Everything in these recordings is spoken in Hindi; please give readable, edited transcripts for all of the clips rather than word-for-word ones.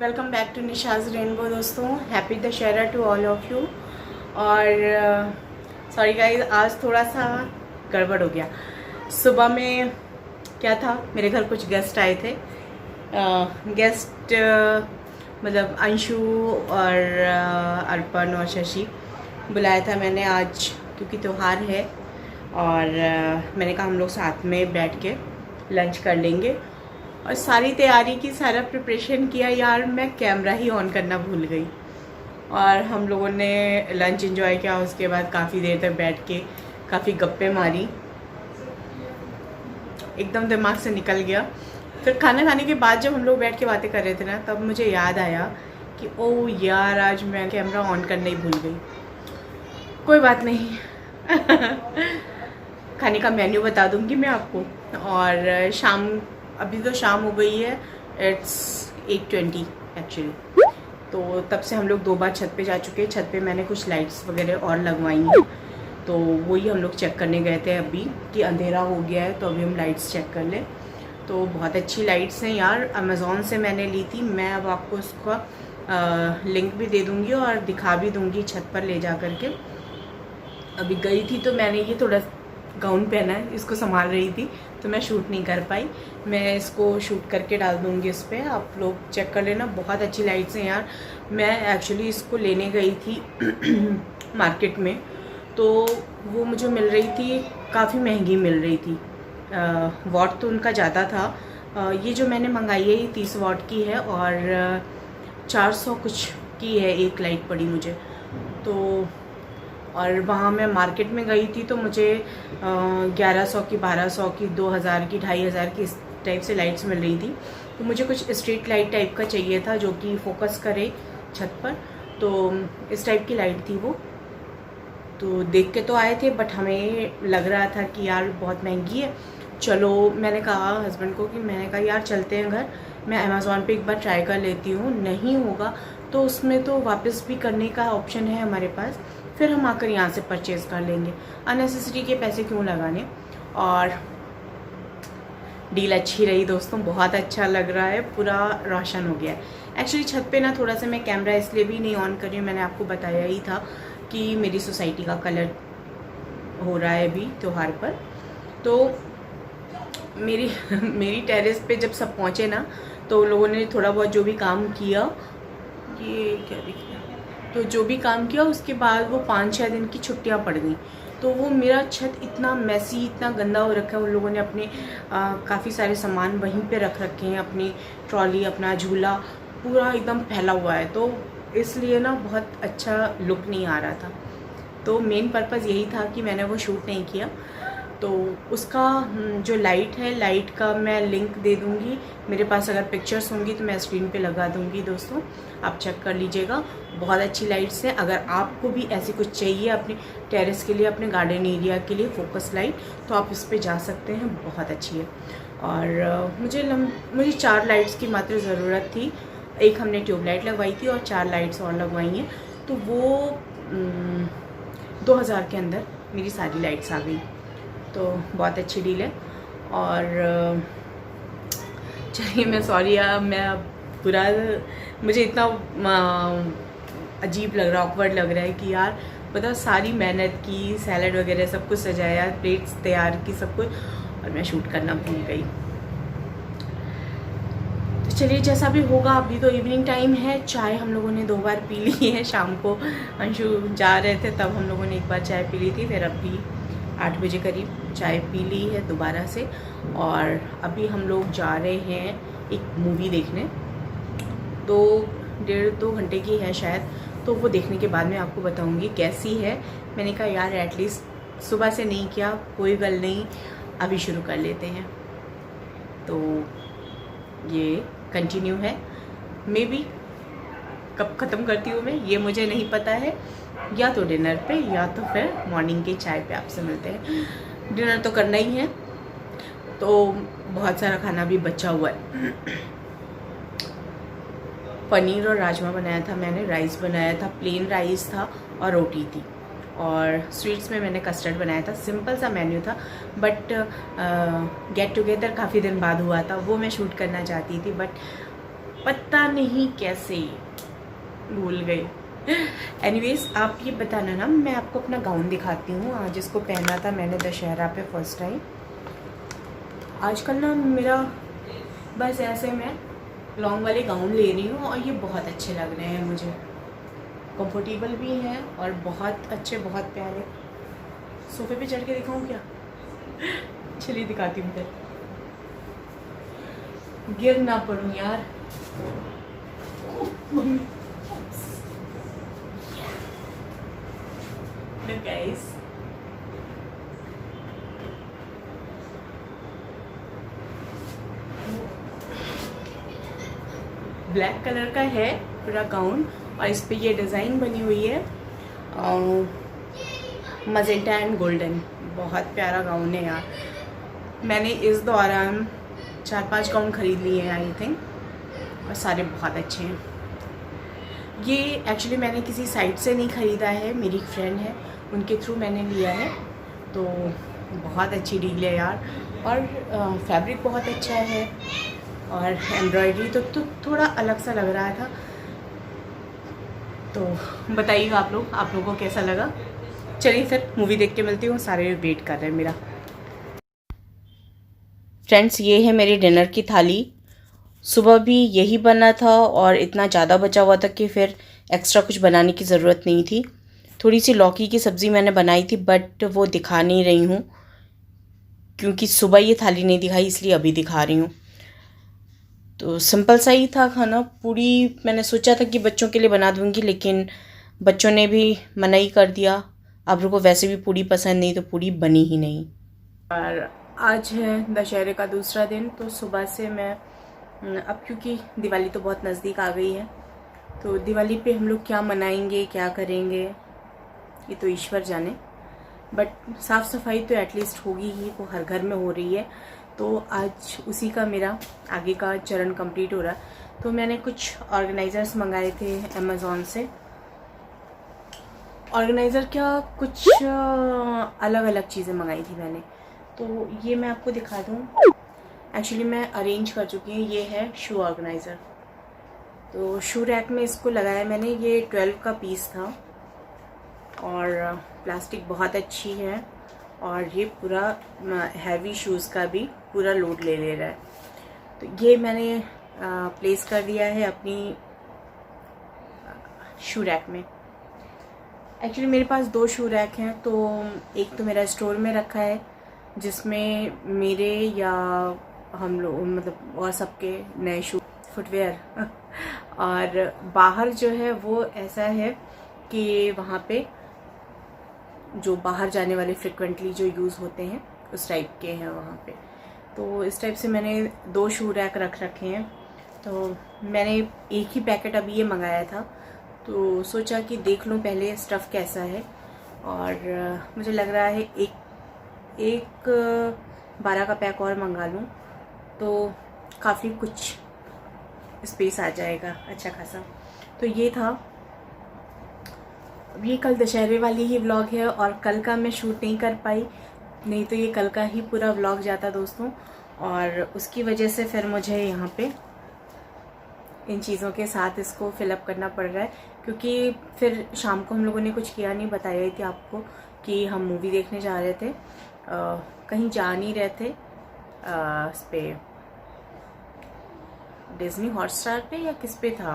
Welcome back to Nisha's rainbow. दोस्तों, happy Dussehra to all of you. और सॉरी गाइस, आज थोड़ा सा गड़बड़ हो गया। सुबह में क्या था, मेरे घर कुछ गेस्ट आए थे। गेस्ट मतलब अंशु और अर्पण और शशि बुलाया था मैंने आज, क्योंकि त्यौहार है। और मैंने कहा हम लोग साथ में बैठ के लंच कर लेंगे। और सारी तैयारी की, सारा प्रिपरेशन किया यार, मैं कैमरा ही ऑन करना भूल गई। और हम लोगों ने लंच एंजॉय किया। उसके बाद काफ़ी देर तक बैठ के काफ़ी गप्पे मारी, एकदम दिमाग से निकल गया। फिर खाना खाने के बाद जब हम लोग बैठ के बातें कर रहे थे ना, तब मुझे याद आया कि ओ यार, आज मैं कैमरा ऑन करना ही भूल गई। कोई बात नहीं। खाने का मेन्यू बता दूंगी मैं आपको। और शाम, अभी तो शाम हो गई है, इट्स 8:20 एक्चुअली। तो तब से हम लोग 2 बार छत पे जा चुके हैं। छत पे मैंने कुछ लाइट्स वगैरह और लगवाई हैं, तो वही हम लोग चेक करने गए थे अभी कि अंधेरा हो गया है, तो अभी हम लाइट्स चेक कर लें। तो बहुत अच्छी लाइट्स हैं यार, अमेज़ॉन से मैंने ली थी। मैं अब आपको उसका लिंक भी दे दूँगी और दिखा भी दूँगी छत पर ले जा कर के। अभी गई थी तो मैंने ये थोड़ा गाउन पहना है, इसको संभाल रही थी तो मैं शूट नहीं कर पाई। मैं इसको शूट करके डाल दूँगी इस पर, आप लोग चेक कर लेना। बहुत अच्छी लाइट्स हैं यार। मैं एक्चुअली इसको लेने गई थी मार्केट में, तो वो मुझे मिल रही थी, काफ़ी महंगी मिल रही थी। वॉट तो उनका ज़्यादा था। ये जो मैंने मंगाई है ये 30 वॉट की है और 400 कुछ की है एक लाइट पड़ी मुझे। तो और वहाँ मैं मार्केट में गई थी तो मुझे 1100 की, 1200 की, 2000 की, 2500 की, इस टाइप से लाइट्स मिल रही थी। तो मुझे कुछ स्ट्रीट लाइट टाइप का चाहिए था जो कि फोकस करे छत पर, तो इस टाइप की लाइट थी वो। तो देख के तो आए थे, बट हमें लग रहा था कि यार बहुत महंगी है। चलो, मैंने कहा हस्बैंड को कि मैंने कहा यार चलते हैं घर, मैं अमेज़ॉन पे एक बार ट्राई कर लेती हूँ, नहीं होगा तो उसमें तो वापस भी करने का ऑप्शन है हमारे पास, फिर हम आकर यहाँ से परचेज़ कर लेंगे, अननेसेसरी के पैसे क्यों लगाने। और डील अच्छी रही दोस्तों, बहुत अच्छा लग रहा है, पूरा रोशन हो गया है। एक्चुअली छत पे ना थोड़ा सा मैं कैमरा इसलिए भी नहीं ऑन कर रही हूँ, मैंने आपको बताया ही था कि मेरी सोसाइटी का कलर हो रहा है अभी त्यौहार पर। तो मेरी मेरी टेरेस पे जब सब पहुँचे ना, तो लोगों ने थोड़ा बहुत जो भी काम किया, ये क्या दिख रहा है, तो जो भी काम किया उसके बाद वो 5-6 दिन की छुट्टियां पड़ गई। तो वो मेरा छत इतना मैसी, इतना गंदा हो रखा है। उन लोगों ने अपने काफ़ी सारे सामान वहीं पे रख रखे हैं, अपनी ट्रॉली, अपना झूला पूरा एकदम फैला हुआ है। तो इसलिए ना बहुत अच्छा लुक नहीं आ रहा था। तो मेन पर्पज़ यही था कि मैंने वो शूट नहीं किया। तो उसका जो लाइट है, लाइट का मैं लिंक दे दूँगी। मेरे पास अगर पिक्चर्स होंगी तो मैं स्क्रीन पे लगा दूँगी दोस्तों, आप चेक कर लीजिएगा। बहुत अच्छी लाइट्स है। अगर आपको भी ऐसी कुछ चाहिए अपने टेरेस के लिए, अपने गार्डन एरिया के लिए फोकस लाइट, तो आप इस पे जा सकते हैं, बहुत अच्छी है। और मुझे 4 लाइट्स की मात्र ज़रूरत थी। एक हमने ट्यूबलाइट लगवाई थी और 4 लाइट्स और लगवाई हैं, तो वो 2000 के अंदर मेरी सारी लाइट्स आ गई। तो बहुत अच्छी डील है। और चलिए, मैं सॉरी यार, मैं पूरा, मुझे इतना अजीब लग रहा, ऑकवर्ड लग रहा है कि यार पता, सारी मेहनत की, सैलड वगैरह सब कुछ सजाया, प्लेट्स तैयार की, सब कुछ, और मैं शूट करना भूल गई। तो चलिए, जैसा भी होगा, अभी तो इवनिंग टाइम है। चाय हम लोगों ने 2 बार पी ली है। शाम को अंशु जा रहे थे तब हम लोगों ने एक बार चाय पी ली थी, फिर अभी 8 बजे करीब चाय पी ली है दोबारा से। और अभी हम लोग जा रहे हैं एक मूवी देखने, 1.5-2 घंटे की है शायद। तो वो देखने के बाद मैं आपको बताऊंगी कैसी है। मैंने कहा यार एटलीस्ट सुबह से नहीं किया, कोई गल नहीं, अभी शुरू कर लेते हैं। तो ये कंटिन्यू है, मे बी कब ख़त्म करती हूँ मैं ये मुझे नहीं पता है, या तो डिनर पे या तो फिर मॉर्निंग की चाय पे आपसे मिलते हैं। डिनर तो करना ही है, तो बहुत सारा खाना भी बचा हुआ है। पनीर और राजमा बनाया था मैंने, राइस बनाया था, प्लेन राइस था और रोटी थी। और स्वीट्स में मैंने कस्टर्ड बनाया था। सिंपल सा मेन्यू था, बट गेट टुगेदर काफ़ी दिन बाद हुआ था, वो मैं शूट करना चाहती थी, बट पता नहीं कैसे भूल गए। एनीवेज आप ये बताना ना, मैं आपको अपना गाउन दिखाती हूँ आज, इसको पहना था मैंने दशहरा पे फर्स्ट टाइम। आजकल ना मेरा बस ऐसे मैं लॉन्ग वाले गाउन ले रही हूँ और ये बहुत अच्छे लग रहे हैं मुझे, कंफर्टेबल भी हैं और बहुत अच्छे, बहुत प्यारे। सोफे पे चढ़ के दिखाऊँ क्या? चलिए दिखाती हूँ, फिर गिर ना पड़ूँ यार। Look guys, ब्लैक कलर का है पूरा गाउन और इस पे ये डिज़ाइन बनी हुई है मजेंटा एंड गोल्डन। बहुत प्यारा गाउन है यार। मैंने इस दौरान 4-5 गाउन खरीद लिए हैं आई थिंक, और सारे बहुत अच्छे हैं। ये एक्चुअली मैंने किसी साइट से नहीं ख़रीदा है, मेरी फ्रेंड है उनके थ्रू मैंने लिया है, तो बहुत अच्छी डील है यार। और फैब्रिक बहुत अच्छा है और एम्ब्रॉयडरी तो थोड़ा अलग सा लग रहा था। तो बताइएगा आप लोगों को कैसा लगा। चलिए फिर मूवी देख के मिलती हूँ, सारे वेट कर रहे हैं मेरा। फ्रेंड्स ये है मेरी डिनर की थाली। सुबह भी यही बना था और इतना ज़्यादा बचा हुआ था कि फिर एक्स्ट्रा कुछ बनाने की ज़रूरत नहीं थी। थोड़ी सी लौकी की सब्ज़ी मैंने बनाई थी बट वो दिखा नहीं रही हूँ क्योंकि सुबह ये थाली नहीं दिखाई, इसलिए अभी दिखा रही हूँ। तो सिंपल सा ही था खाना। पूड़ी मैंने सोचा था कि बच्चों के लिए बना दूँगी, लेकिन बच्चों ने भी मना ही कर दिया। आप लोगों को वैसे भी पूड़ी पसंद नहीं, तो पूड़ी बनी ही नहीं। और आज है दशहरे का दूसरा दिन, तो सुबह से मैं अब क्योंकि दिवाली तो बहुत नज़दीक आ गई है, तो दिवाली पे हम लोग क्या मनाएंगे, क्या करेंगे ये तो ईश्वर जाने, बट साफ़ सफाई तो एटलीस्ट होगी ही, वो हर घर में हो रही है। तो आज उसी का मेरा आगे का चरण कंप्लीट हो रहा है। तो मैंने कुछ ऑर्गेनाइज़र्स मंगाए थे अमेज़ॉन से। ऑर्गेनाइज़र क्या, कुछ अलग अलग चीज़ें मंगाई थी मैंने, तो ये मैं आपको दिखा दूँ। एक्चुअली मैं अरेंज कर चुकी हूँ। ये है शू ऑर्गेनाइज़र, तो शू रैक में इसको लगाया मैंने। ये 12 का पीस था और प्लास्टिक बहुत अच्छी है और ये पूरा हैवी शूज़ का भी पूरा लोड ले रहा है। तो ये मैंने प्लेस कर दिया है अपनी शू रैक में। एक्चुअली मेरे पास 2 शू रैक हैं, तो एक तो मेरा स्टोर में रखा है जिसमें मेरे या हम लोग मतलब और सबके नए शू फुटवेयर और बाहर जो है वो ऐसा है कि वहाँ पे जो बाहर जाने वाले फ्रिक्वेंटली जो यूज़ होते हैं उस टाइप के हैं वहाँ पे। तो इस टाइप से मैंने 2 शू रैक रख रखे हैं। तो मैंने एक ही पैकेट अभी ये मंगाया था, तो सोचा कि देख लूँ पहले स्टफ़ कैसा है, और मुझे लग रहा है एक 12 का पैक और मंगा लूँ तो काफ़ी कुछ स्पेस आ जाएगा अच्छा खासा। तो ये था। अब ये कल दशहरे वाली ही व्लॉग है और कल का मैं शूट नहीं कर पाई, नहीं तो ये कल का ही पूरा व्लॉग जाता दोस्तों। और उसकी वजह से फिर मुझे यहाँ पे इन चीज़ों के साथ इसको फिलअप करना पड़ रहा है, क्योंकि फिर शाम को हम लोगों ने कुछ किया नहीं। बताया ही थी आपको कि हम मूवी देखने जा रहे थे, कहीं जा नहीं रहे थे, इस पे डिज्नी हॉटस्टार पे या किस पे था,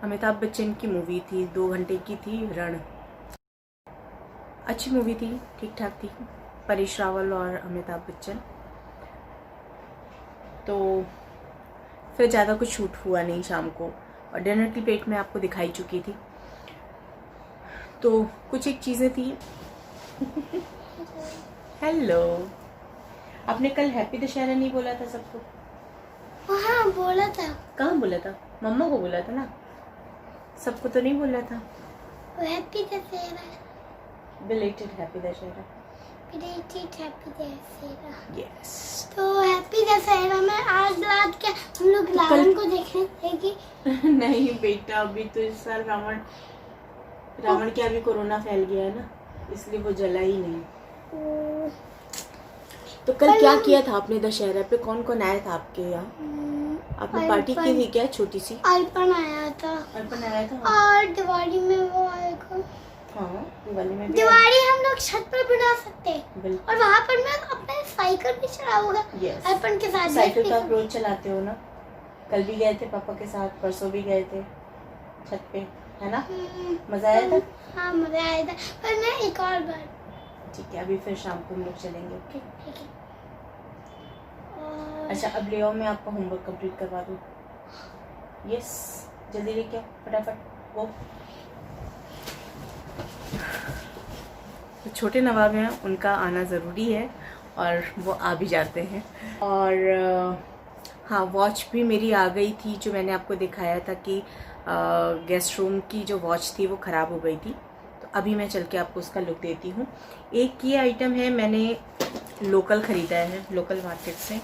अमिताभ बच्चन की मूवी थी, 2 घंटे की थी, रण। अच्छी मूवी थी, ठीक ठाक थी, परेश रावल और अमिताभ बच्चन। तो फिर ज़्यादा कुछ शूट हुआ नहीं शाम को, और डिनर की प्लेट में आपको दिखाई चुकी थी। तो कुछ एक चीज़ें थी। हेलो, आपने कल हैप्पी दशहरा नहीं बोला था सबको? हाँ बोला था। कहाँ बोला था? मम्मा को बोला था ना, सबको तो नहीं बोला था। Happy Dussehra, belated happy Dussehra. Belated happy Dussehra. Yes. तो हैप्पी दशहरा में आज रात क्या हम लोग रावण को देखने जाएंगे? नहीं बेटा, अभी तो इस साल रावण के अभी कोरोना फैल गया है ना, इसलिए वो जला ही नहीं। तो कल क्या किया था आपने दशहरा पे? कौन कौन आया था आपके यहाँ? आपने पार्टी की थी क्या छोटी सी? अर्पण आया था। अर्पण आया था और दिवाली में वो आएगा। हाँ, दिवाली में भी दिवाली हम लोग छत पर बना सकते हैं। बिल्कुल। और वहाँ पर मैं अपने साइकिल भी चलाऊंगा। यस, अर्पण के साथ। साइकिल तो आप रोज चलाते हो ना? कल भी गए थे पापा के साथ, परसों भी गए थे छत पे, है ना? मजा आया था? हाँ मजा आया था, पर मैं एक और बार। ठीक है, अभी फिर शाम को हम लोग चलेंगे। ओके ठीक है। अच्छा, अब ले आओ, मैं आपका होमवर्क कंप्लीट करवा दूँ। यस, जल्दी लेके आओ फटाफट। वो छोटे नवाब हैं, उनका आना ज़रूरी है और वो आ भी जाते हैं। और हाँ, वॉच भी मेरी आ गई थी, जो मैंने आपको दिखाया था कि गेस्ट रूम की जो वॉच थी वो ख़राब हो गई थी। तो अभी मैं चल के आपको उसका लुक देती हूँ। एक ये आइटम है, मैंने लोकल ख़रीदा है, लोकल मार्केट से।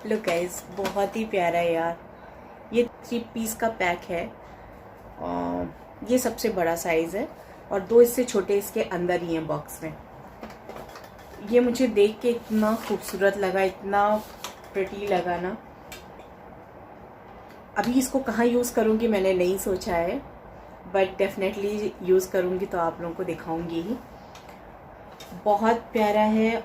लुक गाइस, बहुत ही प्यारा है यार। ये 3 पीस का पैक है। ये सबसे बड़ा साइज़ है और 2 इससे छोटे इसके अंदर ही हैं बॉक्स में। ये मुझे देख के इतना खूबसूरत लगा, इतना प्रिटी लगा ना। अभी इसको कहाँ यूज़ करूँगी मैंने नहीं सोचा है, बट डेफिनेटली यूज़ करूँगी तो आप लोगों को दिखाऊँगी ही। बहुत प्यारा है।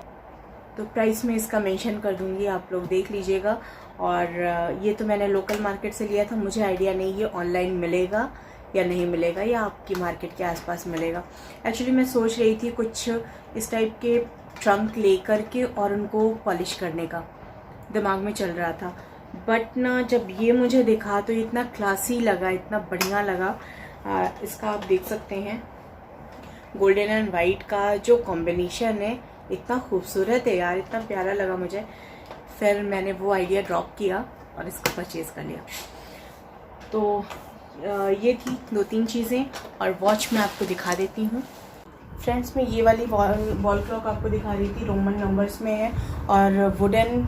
तो प्राइस में इसका मेंशन कर दूँगी, आप लोग देख लीजिएगा। और ये तो मैंने लोकल मार्केट से लिया था, मुझे आइडिया नहीं ये ऑनलाइन मिलेगा या नहीं मिलेगा, या आपकी मार्केट के आसपास मिलेगा। एक्चुअली मैं सोच रही थी कुछ इस टाइप के ट्रंक लेकर के और उनको पॉलिश करने का दिमाग में चल रहा था, बट ना जब ये मुझे दिखा तो इतना क्लासी लगा, इतना बढ़िया लगा। इसका आप देख सकते हैं गोल्डन एंड वाइट का जो कॉम्बिनेशन है इतना खूबसूरत है यार, इतना प्यारा लगा मुझे। फिर मैंने वो आइडिया ड्रॉप किया और इसको परचेज़ कर लिया। तो ये थी 2-3 चीज़ें। और वॉच मैं आपको दिखा देती हूँ फ्रेंड्स। मैं ये वाली वॉल क्लॉक आपको दिखा रही थी, रोमन नंबर्स में है और वुडन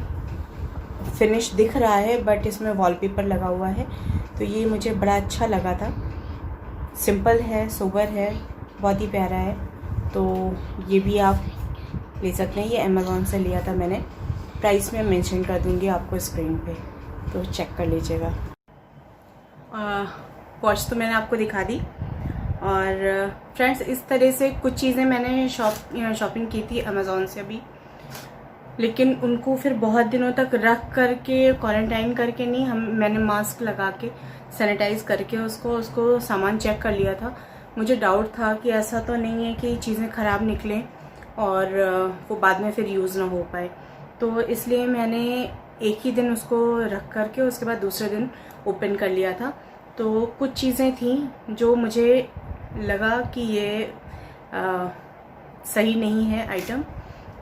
फिनिश दिख रहा है, बट इसमें वॉलपेपर लगा हुआ है। तो ये मुझे बड़ा अच्छा लगा था, सिंपल है, सोबर है, बहुत ही प्यारा है। तो ये भी आप ले सकते हैं। ये अमेज़ॉन से लिया था मैंने, प्राइस में मेंशन कर दूंगी आपको स्क्रीन पे, तो चेक कर लीजिएगा। वॉच तो मैंने आपको दिखा दी। और फ्रेंड्स, इस तरह से कुछ चीज़ें मैंने शॉपिंग की थी अमेज़ॉन से अभी, लेकिन उनको फिर बहुत दिनों तक रख करके क्वारंटाइन करके नहीं, मैंने मास्क लगा के सैनिटाइज करके उसको सामान चेक कर लिया था। मुझे डाउट था कि ऐसा तो नहीं है कि चीज़ें ख़राब निकलें और वो बाद में फिर यूज़ ना हो पाए, तो इसलिए मैंने एक ही दिन उसको रख करके उसके बाद दूसरे दिन ओपन कर लिया था। तो कुछ चीज़ें थी जो मुझे लगा कि ये सही नहीं है आइटम,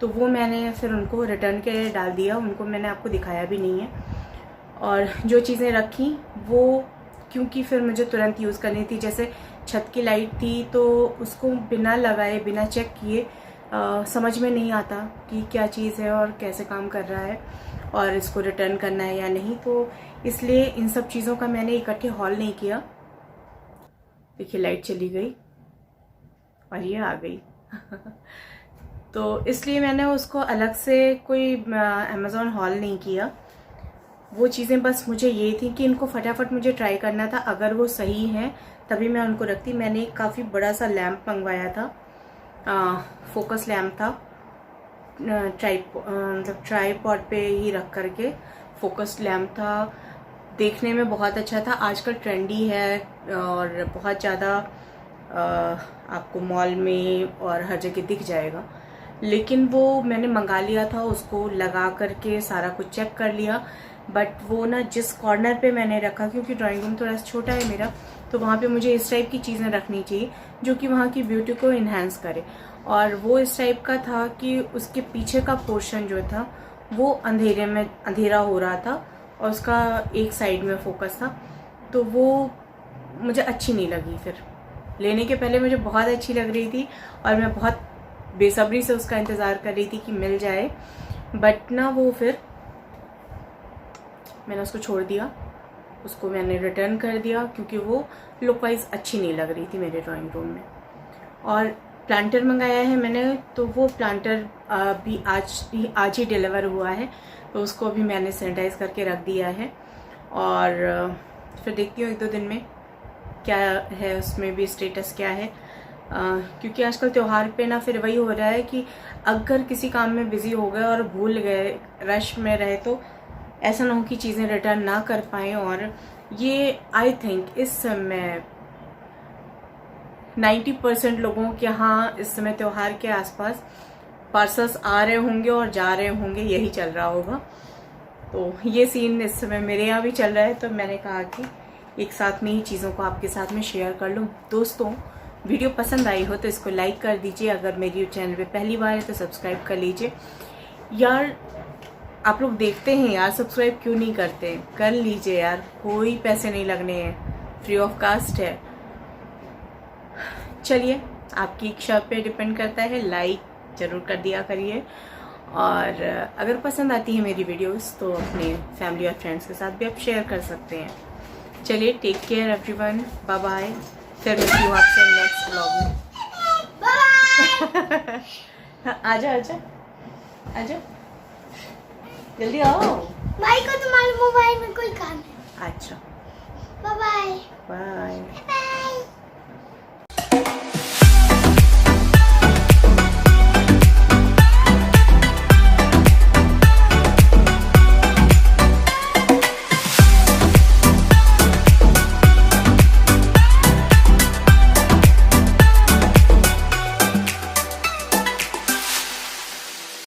तो वो मैंने फिर उनको रिटर्न के डाल दिया, उनको मैंने आपको दिखाया भी नहीं है। और जो चीज़ें रखी वो, क्योंकि फिर मुझे तुरंत यूज़ करनी थी, जैसे छत की लाइट थी तो उसको बिना लगाए बिना चेक किए समझ में नहीं आता कि क्या चीज़ है और कैसे काम कर रहा है और इसको रिटर्न करना है या नहीं, तो इसलिए इन सब चीज़ों का मैंने इकट्ठे हॉल नहीं किया। देखिए लाइट चली गई और ये आ गई तो इसलिए मैंने उसको अलग से कोई अमेज़ॉन हॉल नहीं किया। वो चीज़ें बस मुझे ये थी कि इनको फटाफट मुझे ट्राई करना था, अगर वो सही हैं तभी मैं उनको रखती। मैंने एक काफ़ी बड़ा सा लैम्प मंगवाया था, फोकस लैम्प था, मतलब ट्राईपॉड पे ही रख करके फोकस लैम्प था। देखने में बहुत अच्छा था, आजकल ट्रेंडी है और बहुत ज़्यादा आपको मॉल में और हर जगह दिख जाएगा। लेकिन वो मैंने मंगा लिया था, उसको लगा करके सारा कुछ चेक कर लिया, बट वो ना जिस कॉर्नर पे मैंने रखा, क्योंकि ड्राइंग रूम थोड़ा सा छोटा है मेरा, तो वहाँ पे मुझे इस टाइप की चीज़ें रखनी चाहिए जो कि वहाँ की ब्यूटी को इन्हांस करे। और वो इस टाइप का था कि उसके पीछे का पोर्शन जो था वो अंधेरा हो रहा था और उसका एक साइड में फोकस था, तो वो मुझे अच्छी नहीं लगी। फिर लेने के पहले मुझे बहुत अच्छी लग रही थी और मैं बहुत बेसब्री से उसका इंतज़ार कर रही थी कि मिल जाए, बट ना वो फिर मैंने उसको छोड़ दिया, उसको मैंने रिटर्न कर दिया क्योंकि वो लुक वाइज अच्छी नहीं लग रही थी मेरे ड्राइंग रूम में। और प्लांटर मंगाया है मैंने, तो वो प्लांटर भी आज ही डिलीवर हुआ है, तो उसको भी मैंने सैनिटाइज़ करके रख दिया है। और फिर देखती हूँ 1-2 दिन में क्या है, उसमें भी स्टेटस क्या है। क्योंकि आजकल त्यौहार पे ना फिर वही हो रहा है कि अगर किसी काम में बिज़ी हो गए और भूल गए, रश में रहे, तो ऐसा ना हो कि चीज़ें रिटर्न ना कर पाएँ। और ये आई थिंक इस समय 90% लोगों के यहाँ इस समय त्यौहार के आसपास पार्सल्स आ रहे होंगे और जा रहे होंगे, यही चल रहा होगा। तो ये सीन इस समय मेरे यहाँ भी चल रहा है, तो मैंने कहा कि एक साथ में ही चीज़ों को आपके साथ में शेयर कर लूँ। दोस्तों, वीडियो पसंद आई हो तो इसको लाइक कर दीजिए, अगर मेरी चैनल पे पहली बार है तो सब्सक्राइब कर लीजिए। यार आप लोग देखते हैं यार, सब्सक्राइब क्यों नहीं करते? कर लीजिए यार, कोई पैसे नहीं लगने हैं, फ्री ऑफ कास्ट है। चलिए, आपकी इच्छा पे डिपेंड करता है, लाइक ज़रूर कर दिया करिए। और अगर पसंद आती है मेरी वीडियोस तो अपने फैमिली और फ्रेंड्स के साथ भी आप शेयर कर सकते हैं। चलिए, take care everyone, bye bye. फिर मिलती हूँ आपसे नेक्स्ट व्लॉग में। आजा आजा आजा, जल्दी आओ। भाई को तुम्हारे मोबाइल में कोई काम है। अच्छा, बाय बाय बाय। बाय।